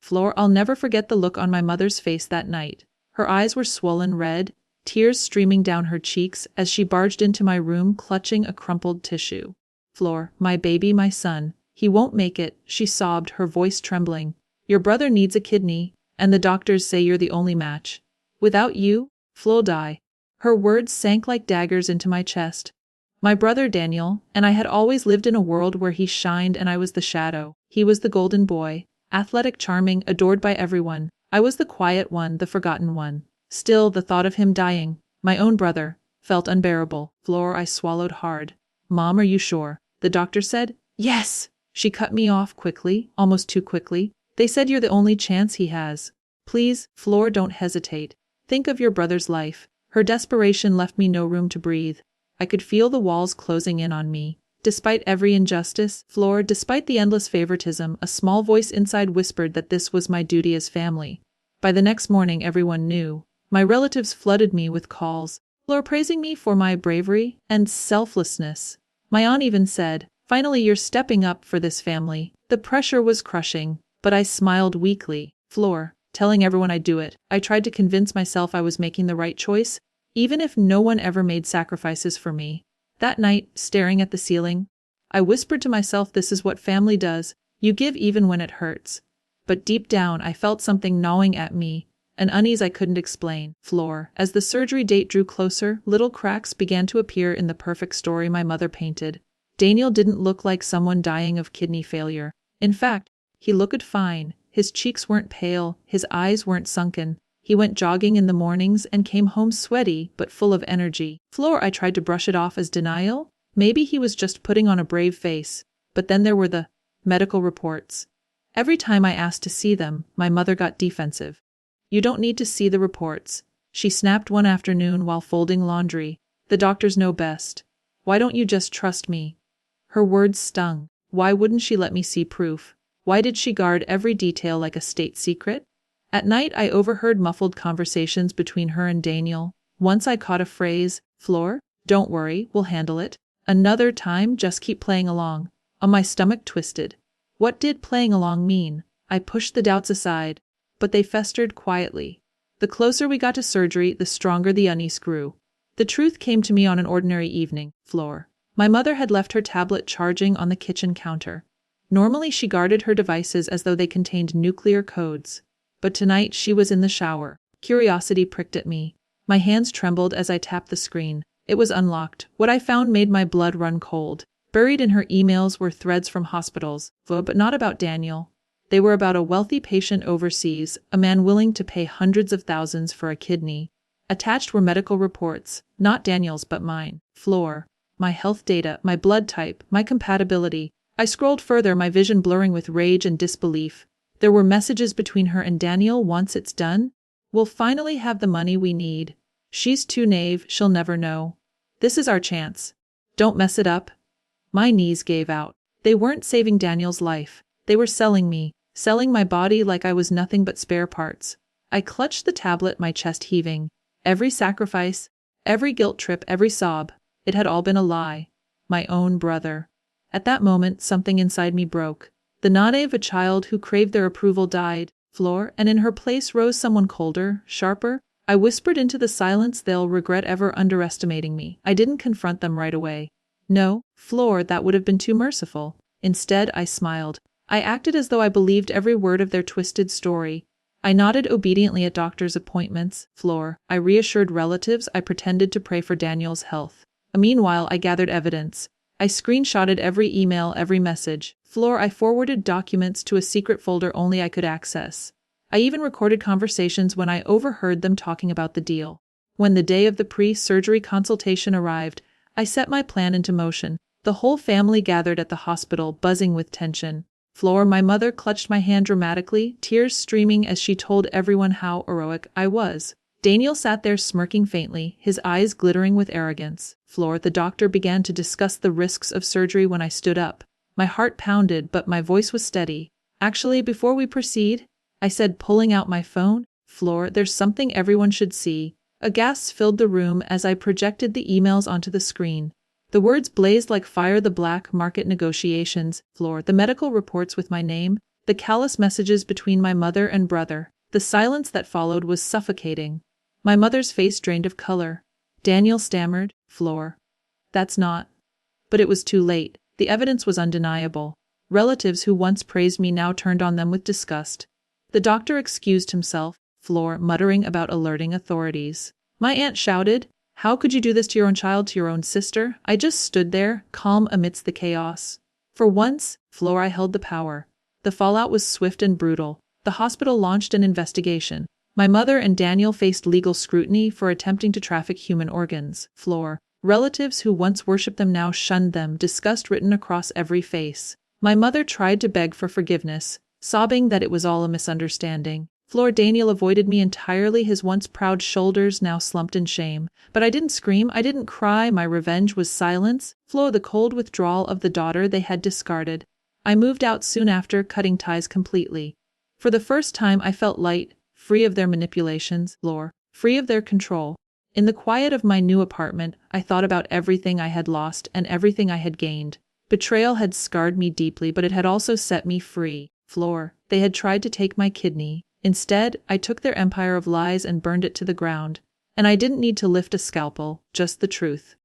Floor, I'll never forget the look on my mother's face that night. Her eyes were swollen red, tears streaming down her cheeks as she barged into my room clutching a crumpled tissue. Floor, my baby, my son. He won't make it, she sobbed, her voice trembling. Your brother needs a kidney, and the doctors say you're the only match. Without you, Flo'll die. Her words sank like daggers into my chest. My brother Daniel, and I had always lived in a world where he shined and I was the shadow. He was the golden boy, athletic, charming, adored by everyone. I was the quiet one, the forgotten one. Still, the thought of him dying, my own brother, felt unbearable. Floor, I swallowed hard. Mom, are you sure? The doctor said. Yes! She cut me off quickly, almost too quickly. They said you're the only chance he has. Please, Floor, don't hesitate. Think of your brother's life. Her desperation left me no room to breathe. I could feel the walls closing in on me. Despite every injustice, Floor, despite the endless favoritism, a small voice inside whispered that this was my duty as family. By the next morning everyone knew. My relatives flooded me with calls, Floor praising me for my bravery and selflessness. My aunt even said, finally you're stepping up for this family. The pressure was crushing, but I smiled weakly. Floor, telling everyone I'd do it. I tried to convince myself I was making the right choice, even if no one ever made sacrifices for me. That night, staring at the ceiling, I whispered to myself, this is what family does. You give even when it hurts. But deep down I felt something gnawing at me, an unease I couldn't explain. Floor, as the surgery date drew closer, little cracks began to appear in the perfect story my mother painted. Daniel didn't look like someone dying of kidney failure. In fact, he looked fine. His cheeks weren't pale, his eyes weren't sunken. He went jogging in the mornings and came home sweaty but full of energy. Floor, I tried to brush it off as denial. Maybe he was just putting on a brave face. But then there were the medical reports. Every time I asked to see them, my mother got defensive. You don't need to see the reports, she snapped one afternoon while folding laundry. The doctors know best. Why don't you just trust me? Her words stung. Why wouldn't she let me see proof? Why did she guard every detail like a state secret? At night I overheard muffled conversations between her and Daniel. Once I caught a phrase, Floor, don't worry, we'll handle it. Another time, just keep playing along. My stomach twisted. What did playing along mean? I pushed the doubts aside, but they festered quietly. The closer we got to surgery, the stronger the unease grew. The truth came to me on an ordinary evening. Floor. My mother had left her tablet charging on the kitchen counter. Normally she guarded her devices as though they contained nuclear codes. But tonight she was in the shower. Curiosity pricked at me. My hands trembled as I tapped the screen. It was unlocked. What I found made my blood run cold. Buried in her emails were threads from hospitals, but not about Daniel. They were about a wealthy patient overseas, a man willing to pay hundreds of thousands for a kidney. Attached were medical reports, not Daniel's but mine. Floor. My health data, my blood type, my compatibility. I scrolled further, my vision blurring with rage and disbelief. There were messages between her and Daniel. Once it's done, we'll finally have the money we need. She's too naive, she'll never know. This is our chance. Don't mess it up. My knees gave out. They weren't saving Daniel's life. They were selling me, selling my body like I was nothing but spare parts. I clutched the tablet, my chest heaving. Every sacrifice, every guilt trip, every sob, it had all been a lie. My own brother. At that moment, something inside me broke. The naive, a child who craved their approval, died. Floor, and in her place rose someone colder, sharper. I whispered into the silence, they'll regret ever underestimating me. I didn't confront them right away. No, Floor, that would have been too merciful. Instead, I smiled. I acted as though I believed every word of their twisted story. I nodded obediently at doctors' appointments. Floor, I reassured relatives. I pretended to pray for Daniel's health. Meanwhile, I gathered evidence. I screenshotted every email, every message. Floor, I forwarded documents to a secret folder only I could access. I even recorded conversations when I overheard them talking about the deal. When the day of the pre-surgery consultation arrived, I set my plan into motion. The whole family gathered at the hospital, buzzing with tension. Floor, my mother clutched my hand dramatically, tears streaming as she told everyone how heroic I was. Daniel sat there smirking faintly, his eyes glittering with arrogance. Floor, the doctor began to discuss the risks of surgery when I stood up. My heart pounded, but my voice was steady. Actually, before we proceed, I said, pulling out my phone. Floor, there's something everyone should see. A gasp filled the room as I projected the emails onto the screen. The words blazed like fire: the black market negotiations. Floor, the medical reports with my name, The callous messages between my mother and brother. The silence that followed was suffocating. My mother's face drained of color. Daniel stammered, "Floor. That's not." But it was too late. The evidence was undeniable. Relatives who once praised me now turned on them with disgust. The doctor excused himself, Floor, muttering about alerting authorities. My aunt shouted, "How could you do this to your own child, to your own sister?" I just stood there, calm amidst the chaos. For once, Floor, I held the power. The fallout was swift and brutal. The hospital launched an investigation. My mother and Daniel faced legal scrutiny for attempting to traffic human organs. Floor. Relatives who once worshipped them now shunned them, disgust written across every face. My mother tried to beg for forgiveness, sobbing that it was all a misunderstanding. Floor. Daniel avoided me entirely, his once proud shoulders now slumped in shame. But I didn't scream, I didn't cry, my revenge was silence. Floor. The cold withdrawal of the daughter they had discarded. I moved out soon after, cutting ties completely. For the first time I felt light, free of their manipulations, Floor, free of their control. In the quiet of my new apartment, I thought about everything I had lost and everything I had gained. Betrayal had scarred me deeply, but it had also set me free. Floor. They had tried to take my kidney. Instead, I took their empire of lies and burned it to the ground. And I didn't need to lift a scalpel, just the truth.